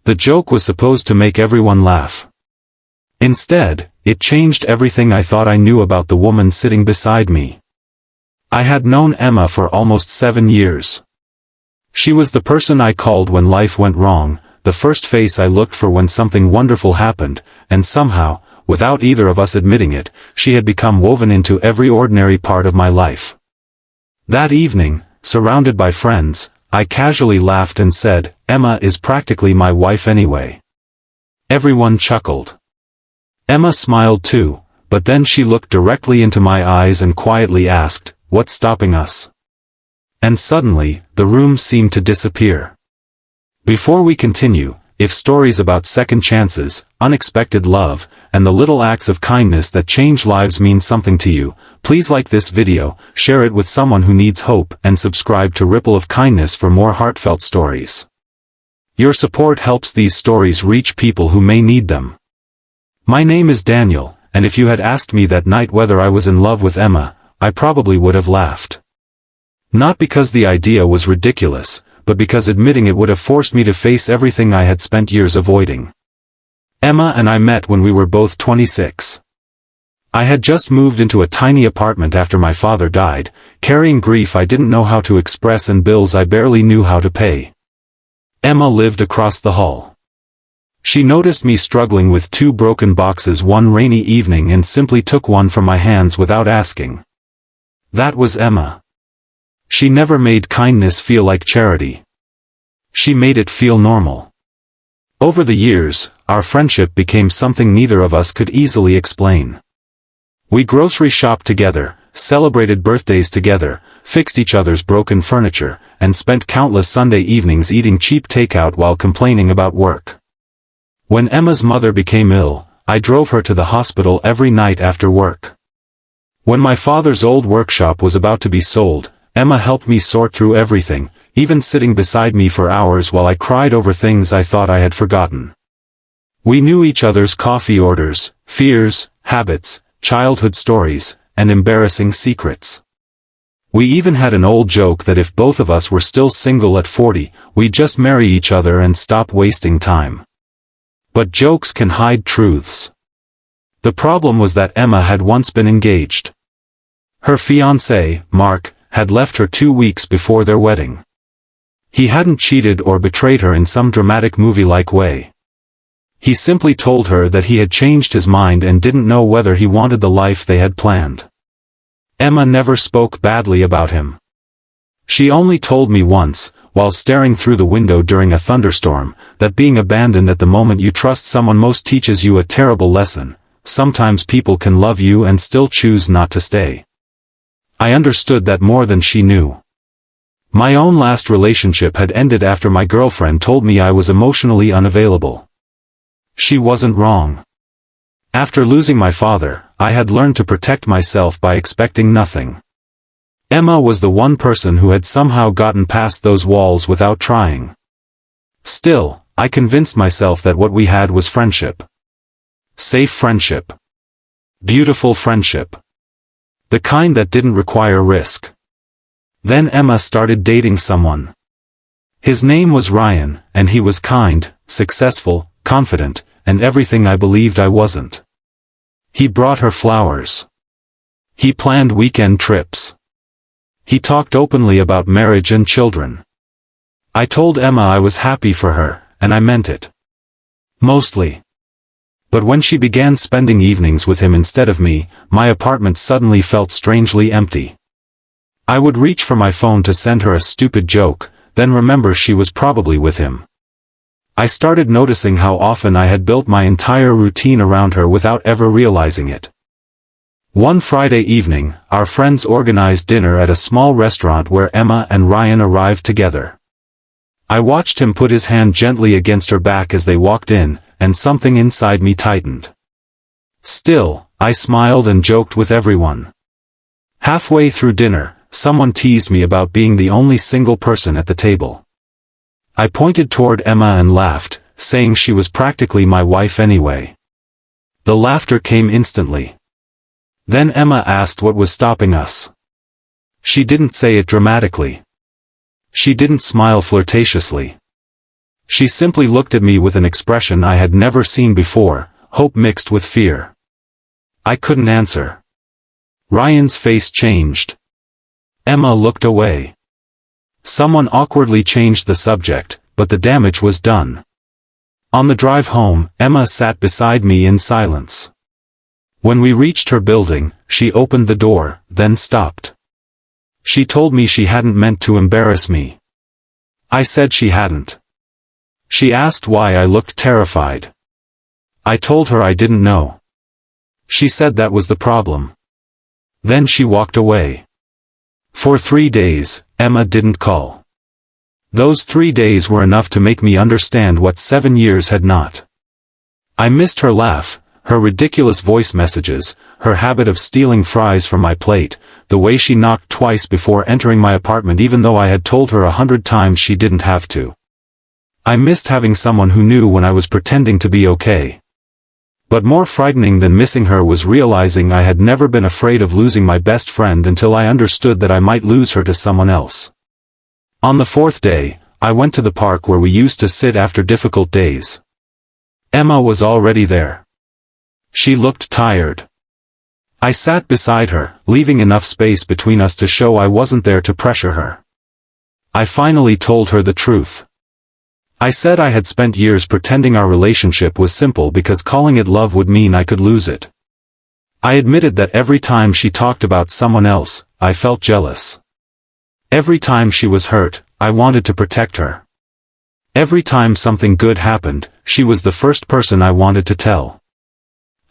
The joke was supposed to make everyone laugh. Instead, it changed everything I thought I knew about the woman sitting beside me. I had known Emma for almost 7 years. She was the person I called when life went wrong, the first face I looked for when something wonderful happened, and somehow, without either of us admitting it, she had become woven into every ordinary part of my life. That evening, surrounded by friends, I casually laughed and said, "Emma is practically my wife anyway." Everyone chuckled. Emma smiled too, but then she looked directly into my eyes and quietly asked, "What's stopping us?" And suddenly, the room seemed to disappear. Before we continue, if stories about second chances, unexpected love, and the little acts of kindness that change lives mean something to you, please like this video, share it with someone who needs hope, and subscribe to Ripple of Kindness for more heartfelt stories. Your support helps these stories reach people who may need them. My name is Daniel, and if you had asked me that night whether I was in love with Emma, I probably would have laughed. Not because the idea was ridiculous, but because admitting it would have forced me to face everything I had spent years avoiding. Emma and I met when we were both 26. I had just moved into a tiny apartment after my father died, carrying grief I didn't know how to express and bills I barely knew how to pay. Emma lived across the hall. She noticed me struggling with 2 broken boxes one rainy evening and simply took one from my hands without asking. That was Emma. She never made kindness feel like charity. She made it feel normal. Over the years, our friendship became something neither of us could easily explain. We grocery shopped together, celebrated birthdays together, fixed each other's broken furniture, and spent countless Sunday evenings eating cheap takeout while complaining about work. When Emma's mother became ill, I drove her to the hospital every night after work. When my father's old workshop was about to be sold, Emma helped me sort through everything, even sitting beside me for hours while I cried over things I thought I had forgotten. We knew each other's coffee orders, fears, habits, childhood stories, and embarrassing secrets. We even had an old joke that if both of us were still single at 40, we'd just marry each other and stop wasting time. But jokes can hide truths. The problem was that Emma had once been engaged. Her fiancé, Mark, had left her 2 weeks before their wedding. He hadn't cheated or betrayed her in some dramatic movie-like way. He simply told her that he had changed his mind and didn't know whether he wanted the life they had planned. Emma never spoke badly about him. She only told me once, while staring through the window during a thunderstorm, that being abandoned at the moment you trust someone most teaches you a terrible lesson. Sometimes people can love you and still choose not to stay. I understood that more than she knew. My own last relationship had ended after my girlfriend told me I was emotionally unavailable. She wasn't wrong. After losing my father, I had learned to protect myself by expecting nothing. Emma was the one person who had somehow gotten past those walls without trying. Still, I convinced myself that what we had was friendship. Safe friendship. Beautiful friendship. The kind that didn't require risk. Then Emma started dating someone. His name was Ryan, and he was kind, successful, confident, and everything I believed I wasn't. He brought her flowers. He planned weekend trips. He talked openly about marriage and children. I told Emma I was happy for her, and I meant it. Mostly. But when she began spending evenings with him instead of me, my apartment suddenly felt strangely empty. I would reach for my phone to send her a stupid joke, then remember she was probably with him. I started noticing how often I had built my entire routine around her without ever realizing it. One Friday evening, our friends organized dinner at a small restaurant where Emma and Ryan arrived together. I watched him put his hand gently against her back as they walked in, and something inside me tightened. Still, I smiled and joked with everyone. Halfway through dinner, someone teased me about being the only single person at the table. I pointed toward Emma and laughed, saying she was practically my wife anyway. The laughter came instantly. Then Emma asked what was stopping us. She didn't say it dramatically. She didn't smile flirtatiously. She simply looked at me with an expression I had never seen before, hope mixed with fear. I couldn't answer. Ryan's face changed. Emma looked away. Someone awkwardly changed the subject, but the damage was done. On the drive home, Emma sat beside me in silence. When we reached her building, she opened the door, then stopped. She told me she hadn't meant to embarrass me. I said she hadn't. She asked why I looked terrified. I told her I didn't know. She said that was the problem. Then she walked away. For 3 days, Emma didn't call. Those 3 days were enough to make me understand what 7 years had not. I missed her laugh, her ridiculous voice messages, her habit of stealing fries from my plate, the way she knocked twice before entering my apartment even though I had told her 100 times she didn't have to. I missed having someone who knew when I was pretending to be okay. But more frightening than missing her was realizing I had never been afraid of losing my best friend until I understood that I might lose her to someone else. On the 4th day, I went to the park where we used to sit after difficult days. Emma was already there. She looked tired. I sat beside her, leaving enough space between us to show I wasn't there to pressure her. I finally told her the truth. I said I had spent years pretending our relationship was simple because calling it love would mean I could lose it. I admitted that every time she talked about someone else, I felt jealous. Every time she was hurt, I wanted to protect her. Every time something good happened, she was the first person I wanted to tell.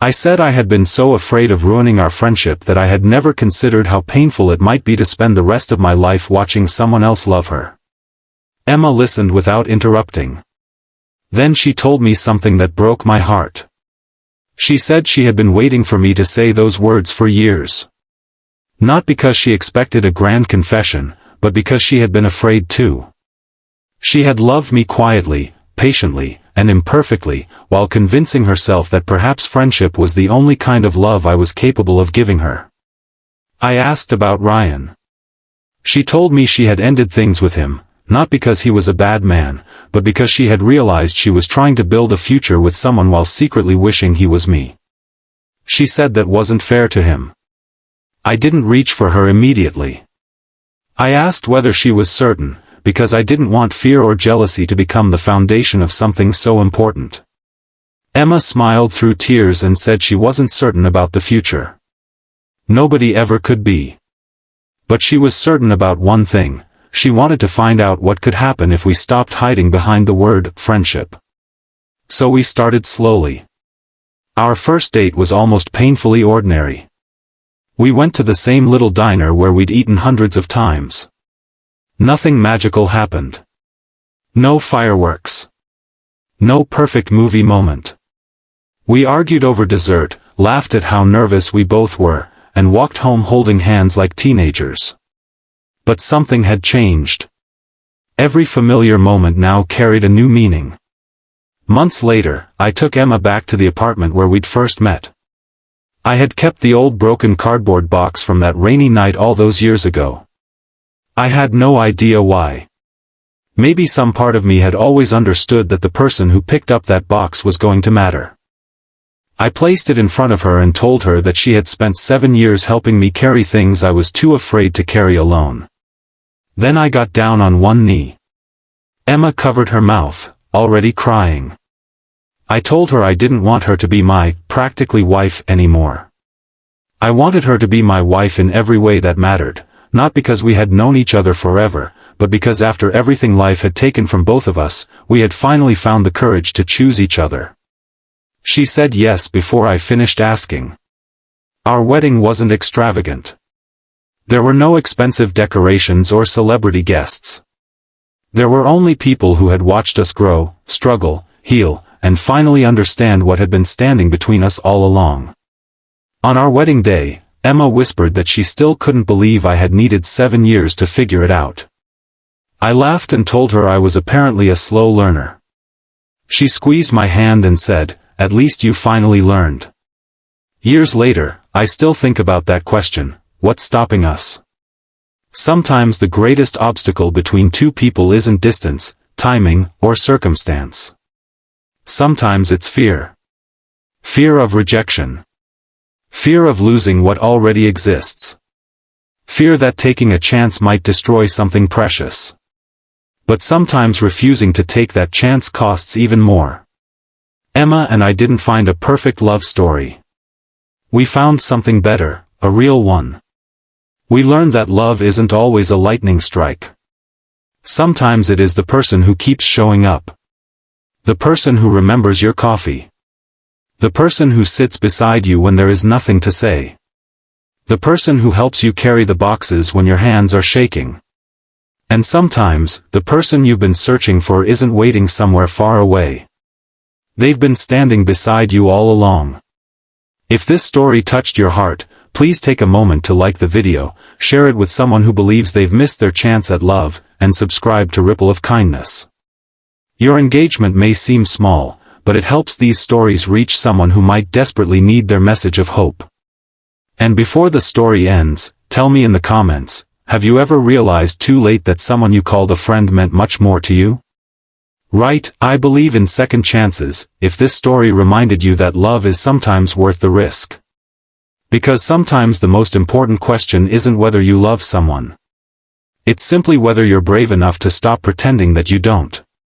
I said I had been so afraid of ruining our friendship that I had never considered how painful it might be to spend the rest of my life watching someone else love her. Emma listened without interrupting. Then she told me something that broke my heart. She said she had been waiting for me to say those words for years. Not because she expected a grand confession, but because she had been afraid too. She had loved me quietly, patiently, and imperfectly, while convincing herself that perhaps friendship was the only kind of love I was capable of giving her. I asked about Ryan. She told me she had ended things with him, not because he was a bad man, but because she had realized she was trying to build a future with someone while secretly wishing he was me. She said that wasn't fair to him. I didn't reach for her immediately. I asked whether she was certain, because I didn't want fear or jealousy to become the foundation of something so important. Emma smiled through tears and said she wasn't certain about the future. Nobody ever could be. But she was certain about one thing: she wanted to find out what could happen if we stopped hiding behind the word friendship. So we started slowly. Our first date was almost painfully ordinary. We went to the same little diner where we'd eaten hundreds of times. Nothing magical happened. No fireworks. No perfect movie moment. We argued over dessert, laughed at how nervous we both were, and walked home holding hands like teenagers. But something had changed. Every familiar moment now carried a new meaning. Months later, I took Emma back to the apartment where we'd first met. I had kept the old broken cardboard box from that rainy night all those years ago. I had no idea why. Maybe some part of me had always understood that the person who picked up that box was going to matter. I placed it in front of her and told her that she had spent 7 years helping me carry things I was too afraid to carry alone. Then I got down on one knee. Emma covered her mouth, already crying. I told her I didn't want her to be my, practically wife anymore. I wanted her to be my wife in every way that mattered. Not because we had known each other forever, but because after everything life had taken from both of us, we had finally found the courage to choose each other. She said yes before I finished asking. Our wedding wasn't extravagant. There were no expensive decorations or celebrity guests. There were only people who had watched us grow, struggle, heal, and finally understand what had been standing between us all along. On our wedding day, Emma whispered that she still couldn't believe I had needed 7 years to figure it out. I laughed and told her I was apparently a slow learner. She squeezed my hand and said, "At least you finally learned." Years later, I still think about that question: what's stopping us? Sometimes the greatest obstacle between two people isn't distance, timing, or circumstance. Sometimes it's fear. Fear of rejection. Fear of losing what already exists. Fear that taking a chance might destroy something precious. But sometimes refusing to take that chance costs even more. Emma and I didn't find a perfect love story. We found something better, a real one. We learned that love isn't always a lightning strike. Sometimes it is the person who keeps showing up. The person who remembers your coffee. The person who sits beside you when there is nothing to say. The person who helps you carry the boxes when your hands are shaking. And sometimes, the person you've been searching for isn't waiting somewhere far away. They've been standing beside you all along. If this story touched your heart, please take a moment to like the video, share it with someone who believes they've missed their chance at love, and subscribe to Ripple of Kindness. Your engagement may seem small, but it helps these stories reach someone who might desperately need their message of hope. And before the story ends, tell me in the comments, have you ever realized too late that someone you called a friend meant much more to you? Right, I believe in second chances, if this story reminded you that love is sometimes worth the risk. Because sometimes the most important question isn't whether you love someone. It's simply whether you're brave enough to stop pretending that you don't.